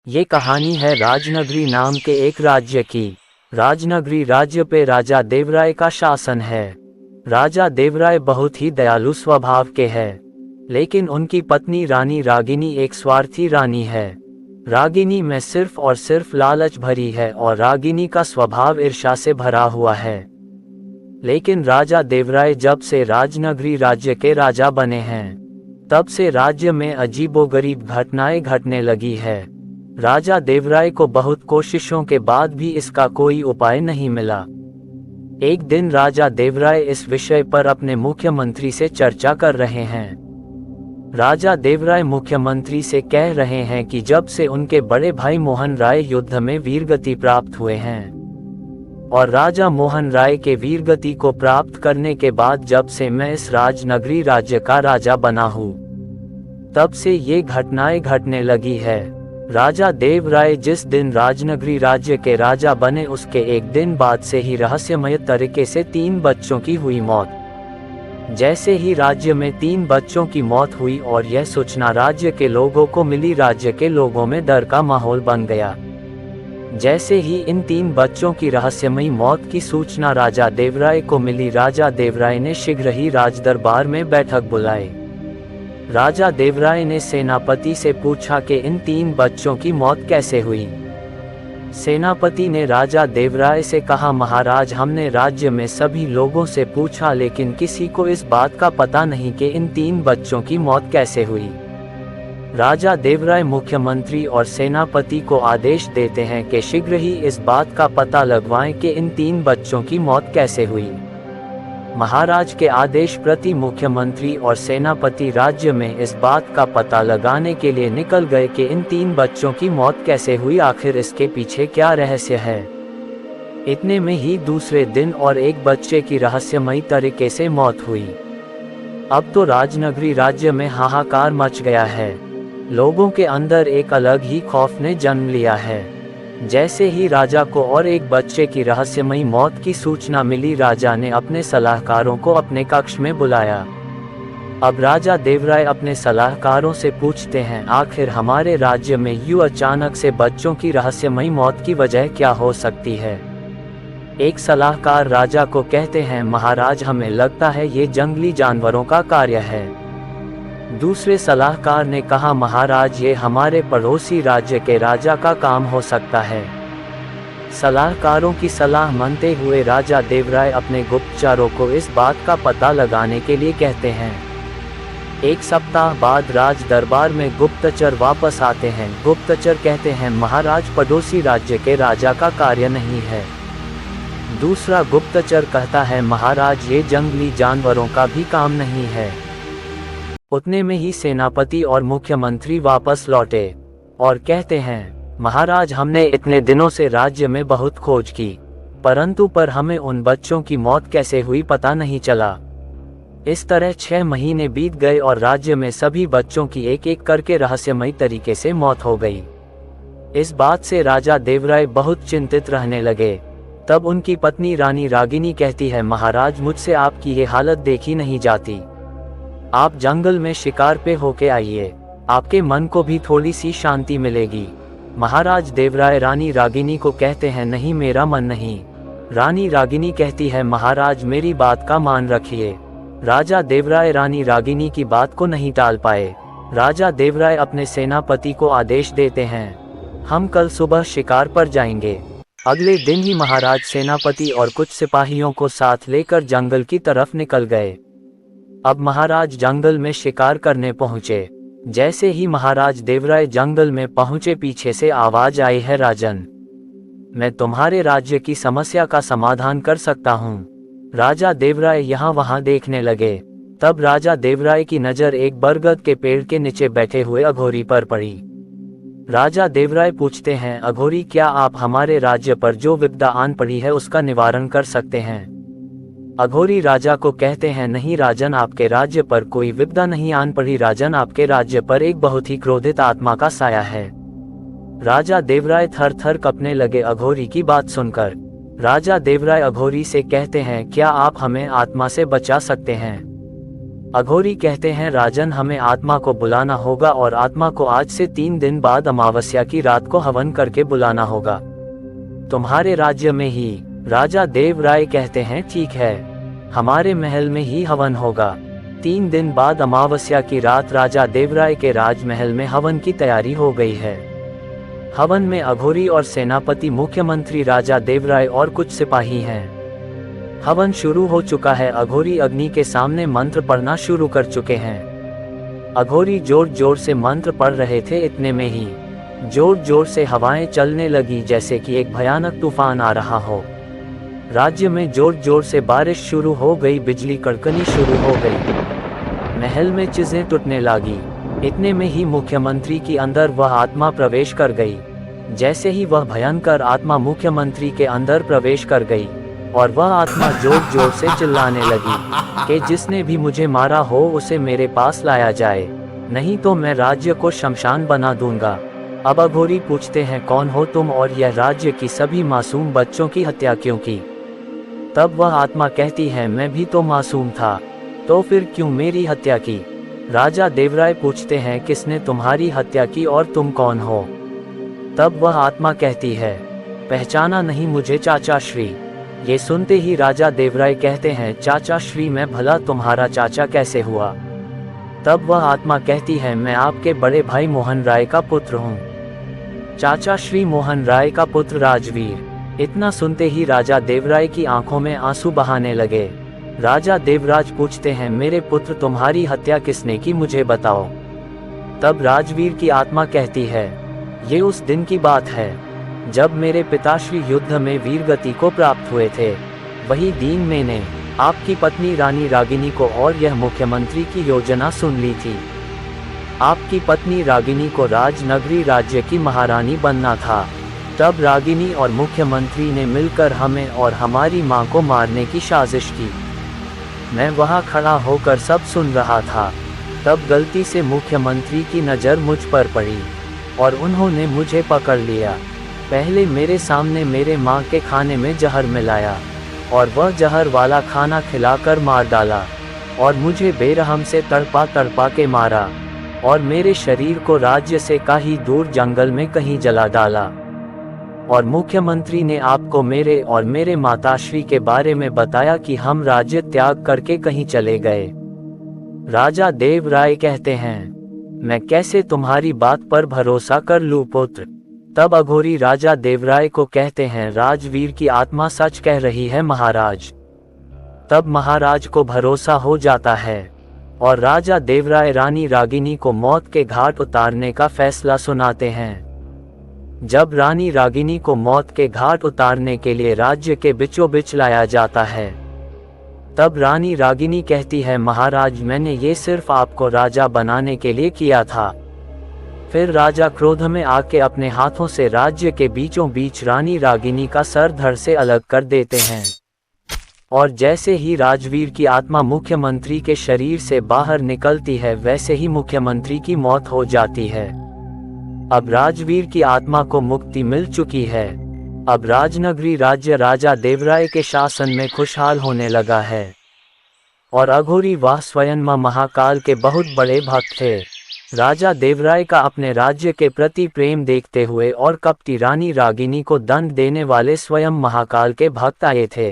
ये कहानी है राजनगरी नाम के एक राज्य की। राजनगरी राज्य पे राजा देवराय का शासन है। राजा देवराय बहुत ही दयालु स्वभाव के हैं, लेकिन उनकी पत्नी रानी रागिनी एक स्वार्थी रानी है। रागिनी में सिर्फ और सिर्फ लालच भरी है और रागिनी का स्वभाव ईर्ष्या से भरा हुआ है। लेकिन राजा देवराय जब से राजनगरी राज्य के राजा बने हैं, तब से राज्य में अजीबोगरीब घटनाएं घटने लगी है। राजा देवराय को बहुत कोशिशों के बाद भी इसका कोई उपाय नहीं मिला। एक दिन राजा देवराय इस विषय पर अपने मुख्यमंत्री से चर्चा कर रहे हैं। राजा देवराय मुख्यमंत्री से कह रहे हैं कि जब से उनके बड़े भाई मोहन राय युद्ध में वीरगति प्राप्त हुए हैं और राजा मोहन राय के वीरगति को प्राप्त करने के बाद जब से मैं इस राजनगरी राज्य का राजा बना हूँ, तब से ये घटनाएं घटने लगी है। राजा देवराय जिस दिन राजनगरी राज्य के राजा बने उसके एक दिन बाद से ही रहस्यमय तरीके से 3 बच्चों की हुई मौत। जैसे ही राज्य में 3 बच्चों की मौत हुई और यह सूचना राज्य के लोगों को मिली, राज्य के लोगों में डर का माहौल बन गया। जैसे ही इन 3 बच्चों की रहस्यमयी मौत की सूचना राजा देवराय को मिली, राजा देवराय ने शीघ्र ही राजदरबार में बैठक बुलाई। राजा देवराय ने सेनापति से पूछा कि इन 3 बच्चों की मौत कैसे हुई। सेनापति ने राजा देवराय से कहा, महाराज, हमने राज्य में सभी लोगों से पूछा लेकिन किसी को इस बात का पता नहीं कि इन 3 बच्चों की मौत कैसे हुई। राजा देवराय मुख्यमंत्री और सेनापति को आदेश देते हैं कि शीघ्र ही इस बात का पता लगवाएं कि इन 3 बच्चों की मौत कैसे हुई। महाराज के आदेश प्रति मुख्यमंत्री और सेनापति राज्य में इस बात का पता लगाने के लिए निकल गए कि इन 3 बच्चों की मौत कैसे हुई, आखिर इसके पीछे क्या रहस्य है। इतने में ही दूसरे दिन और एक बच्चे की रहस्यमयी तरीके से मौत हुई। अब तो राजनगरी राज्य में हाहाकार मच गया है। लोगों के अंदर एक अलग ही खौफ ने जन्म लिया है। जैसे ही राजा को और एक बच्चे की रहस्यमयी मौत की सूचना मिली, राजा ने अपने सलाहकारों को अपने कक्ष में बुलाया। अब राजा देवराय अपने सलाहकारों से पूछते हैं, आखिर हमारे राज्य में यूं अचानक से बच्चों की रहस्यमयी मौत की वजह क्या हो सकती है। एक सलाहकार राजा को कहते हैं, महाराज, हमें लगता है ये जंगली जानवरों का कार्य है। दूसरे सलाहकार ने कहा, महाराज, ये हमारे पड़ोसी राज्य के राजा का काम हो सकता है। सलाहकारों की सलाह मानते हुए राजा देवराय अपने गुप्तचरों को इस बात का पता लगाने के लिए कहते हैं। एक सप्ताह बाद राज दरबार में गुप्तचर वापस आते हैं। गुप्तचर कहते हैं, महाराज, पड़ोसी राज्य के राजा का कार्य नहीं है। दूसरा गुप्तचर कहता है, महाराज, ये जंगली जानवरों का भी काम नहीं है। उतने में ही सेनापति और मुख्यमंत्री वापस लौटे और कहते हैं, महाराज, हमने इतने दिनों से राज्य में बहुत खोज की, परंतु हमें उन बच्चों की मौत कैसे हुई पता नहीं चला। इस तरह 6 महीने बीत गए और राज्य में सभी बच्चों की एक एक करके रहस्यमयी तरीके से मौत हो गई। इस बात से राजा देवराय बहुत चिंतित रहने लगे। तब उनकी पत्नी रानी रागिनी कहती है, महाराज, मुझसे आपकी ये हालत देखी नहीं जाती। आप जंगल में शिकार पे होके आइए, आपके मन को भी थोड़ी सी शांति मिलेगी। महाराज देवराय रानी रागिनी को कहते हैं, नहीं, मेरा मन नहीं। रानी रागिनी कहती है, महाराज, मेरी बात का मान रखिए। राजा देवराय रानी रागिनी की बात को नहीं टाल पाए। राजा देवराय अपने सेनापति को आदेश देते हैं, हम कल सुबह शिकार पर जाएंगे। अगले दिन ही महाराज सेनापति और कुछ सिपाहियों को साथ लेकर जंगल की तरफ निकल गए। अब महाराज जंगल में शिकार करने पहुंचे। जैसे ही महाराज देवराय जंगल में पहुंचे, पीछे से आवाज आई है, राजन, मैं तुम्हारे राज्य की समस्या का समाधान कर सकता हूं। राजा देवराय यहाँ वहां देखने लगे। तब राजा देवराय की नजर एक बरगद के पेड़ के नीचे बैठे हुए अघोरी पर पड़ी। राजा देवराय पूछते हैं, अघोरी, क्या आप हमारे राज्य पर जो विपदा आन पड़ी है उसका निवारण कर सकते हैं। अघोरी राजा को कहते हैं, नहीं राजन, आपके राज्य पर कोई विपदा नहीं आन पड़ी। राजन, आपके राज्य पर एक बहुत ही क्रोधित आत्मा का साया है। राजा देवराय थर थर कांपने लगे अघोरी की बात सुनकर। राजा देवराय अघोरी से कहते हैं, क्या आप हमें आत्मा से बचा सकते हैं। अघोरी कहते हैं राजन, हमें आत्मा को बुलाना होगा और आत्मा को आज से 3 दिन बाद अमावस्या की रात को हवन करके बुलाना होगा, तुम्हारे राज्य में ही। राजा देवराय कहते हैं ठीक है, हमारे महल में ही हवन होगा। 3 दिन बाद अमावस्या की रात राजा देवराय के राजमहल में हवन की तैयारी हो गई है। हवन में अघोरी और सेनापति, मुख्यमंत्री, राजा देवराय और कुछ सिपाही हैं। हवन शुरू हो चुका है। अघोरी अग्नि के सामने मंत्र पढ़ना शुरू कर चुके हैं। अघोरी जोर जोर से मंत्र पढ़ रहे थे, इतने में ही जोर जोर से हवाएं चलने लगी, जैसे कि एक भयानक तूफान आ रहा हो। राज्य में जोर जोर से बारिश शुरू हो गई, बिजली कड़कनी शुरू हो गई, महल में चीजें टूटने लगी। इतने में ही मुख्यमंत्री की अंदर वह आत्मा प्रवेश कर गई। जैसे ही वह भयंकर आत्मा मुख्यमंत्री के अंदर प्रवेश कर गई और वह आत्मा जोर जोर से चिल्लाने लगी कि जिसने भी मुझे मारा हो उसे मेरे पास लाया जाए, नहीं तो मैं राज्य को शमशान बना दूंगा। अब अघोरी पूछते हैं, कौन हो तुम और यह राज्य की सभी मासूम बच्चों की हत्या क्यों की? तब वह आत्मा कहती है, मैं भी तो मासूम था, तो फिर क्यों मेरी हत्या की? राजा देवराय पूछते हैं, किसने तुम्हारी हत्या की और तुम कौन हो? तब वह आत्मा कहती है, पहचाना नहीं मुझे चाचा श्री। ये सुनते ही राजा देवराय कहते हैं, चाचा श्री, मैं भला तुम्हारा चाचा कैसे हुआ? तब वह आत्मा कहती है, मैं आपके बड़े भाई मोहन राय का पुत्र हूँ। चाचा श्री मोहन राय का पुत्र राजवीर। इतना सुनते ही राजा देवराय की आंखों में आंसू बहाने लगे। राजा देवराज पूछते हैं, मेरे पुत्र, तुम्हारी हत्या किसने की, मुझे बताओ। तब राजवीर की आत्मा कहती है, ये उस दिन की बात है जब मेरे पिताश्री युद्ध में वीरगति को प्राप्त हुए थे। वही दिन मैंने आपकी पत्नी रानी रागिनी को और यह मुख्यमंत्री की योजना सुन ली थी। आपकी पत्नी रागिनी को राजनगरी राज्य की महारानी बनना था। तब रागिनी और मुख्यमंत्री ने मिलकर हमें और हमारी मां को मारने की साजिश की। मैं वहां खड़ा होकर सब सुन रहा था। तब गलती से मुख्यमंत्री की नज़र मुझ पर पड़ी और उन्होंने मुझे पकड़ लिया। पहले मेरे सामने मेरे माँ के खाने में जहर मिलाया और वह जहर वाला खाना खिलाकर मार डाला और मुझे बेरहम से तड़पा तड़पा के मारा और मेरे शरीर को राज्य से कहीं दूर जंगल में कहीं जला डाला। और मुख्यमंत्री ने आपको मेरे और मेरे माताश्री के बारे में बताया कि हम राज्य त्याग करके कहीं चले गए। राजा देवराय कहते हैं, मैं कैसे तुम्हारी बात पर भरोसा कर लूं पुत्र? तब अघोरी राजा देवराय को कहते हैं, राजवीर की आत्मा सच कह रही है महाराज। तब महाराज को भरोसा हो जाता है और राजा देवराय रानी रागिनी को मौत के घाट उतारने का फैसला सुनाते हैं। जब रानी रागिनी को मौत के घाट उतारने के लिए राज्य के बीचों बीच लाया जाता है, तब रानी रागिनी कहती है, महाराज, मैंने ये सिर्फ आपको राजा बनाने के लिए किया था। फिर राजा क्रोध में आके अपने हाथों से राज्य के बीचों बीच रानी रागिनी का सर धड़ से अलग कर देते हैं। और जैसे ही राजवीर की आत्मा मुख्यमंत्री के शरीर से बाहर निकलती है, वैसे ही मुख्यमंत्री की मौत हो जाती है। अब राजवीर की आत्मा को मुक्ति मिल चुकी है। अब राजनगरी राज्य राजा देवराय के शासन में खुशहाल होने लगा है। और अघोरी वह स्वयं महाकाल के बहुत बड़े भक्त थे। राजा देवराय का अपने राज्य के प्रति प्रेम देखते हुए और कपटी रानी रागिनी को दंड देने वाले स्वयं महाकाल के भक्त आए थे।